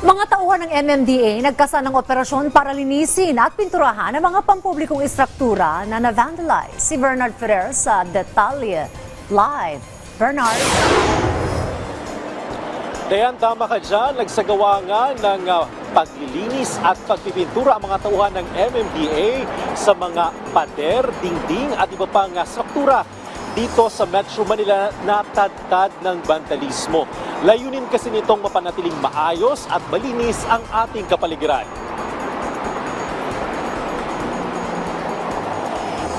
Mga tauhan ng MMDA nagkasa ng operasyon para linisin at pinturahan ang mga pampublikong istruktura na na-vandalize. Si Bernard Ferrer sa Detalye Live. Bernard. Dayan, tama ka dyan. Nagsagawa nga ng paglilinis at pagpipintura ang mga tauhan ng MMDA sa mga pader, dingding at iba pang struktura dito sa Metro Manila na tad-tad ng vandalismo. Layunin kasi nitong mapanatiling maayos at malinis ang ating kapaligiran.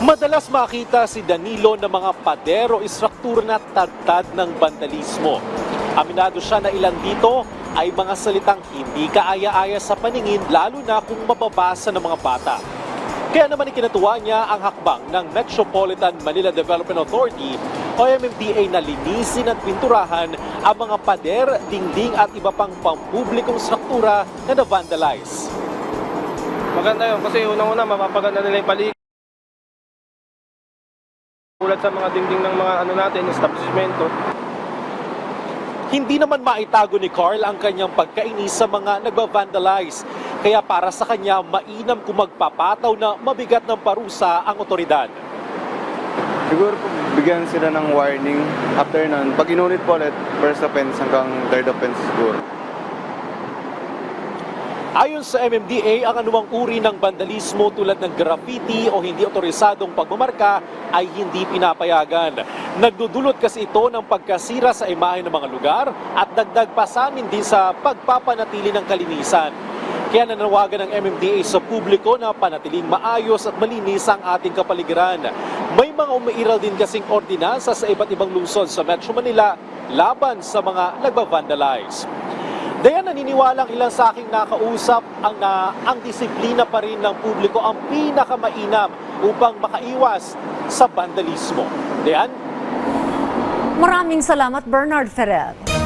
Madalas makita si Danilo ng mga pader o istruktura na tad-tad ng vandalismo. Aminado siya na ilan dito ay mga salitang hindi kaaya-aya sa paningin lalo na kung mababasa ng mga bata. Kaya naman ikinatuwa niya ang hakbang ng Metropolitan Manila Development Authority o MMDA na linisin at pinturahan ang mga pader, dingding at iba pang pampublikong struktura na na-vandalize. Maganda yun kasi unang-una mapapaganda nila yung paligid. Tulad sa mga dingding ng mga natin, establishmento. Hindi naman maitago ni Carl ang kanyang pagkainis sa mga nagba-vandalize. Kaya para sa kanya, mainam kung magpapataw na mabigat ng parusa ang otoridad. Siguro po bigyan sila ng warning. After nun, pag inulit po ulit, first offense hanggang third offense siguro. Ayon sa MMDA, ang anumang uri ng vandalismo tulad ng graffiti o hindi otorisadong pagmamarka ay hindi pinapayagan. Nagdudulot kasi ito ng pagkasira sa imahe ng mga lugar at dagdag pasanin din sa pagpapanatili ng kalinisan. Kaya nanawagan ng MMDA sa publiko na panatiling maayos at malinis ang ating kapaligiran. May mga umiiral din kasing ordinansa sa iba't ibang lungsod sa Metro Manila laban sa mga nagba-vandalize. Daya naniniwalang ilan sa aking nakausap ang disiplina pa rin ng publiko ang pinakamainam upang makaiwas sa vandalismo. Dayan? Maraming salamat, Bernard Ferrer.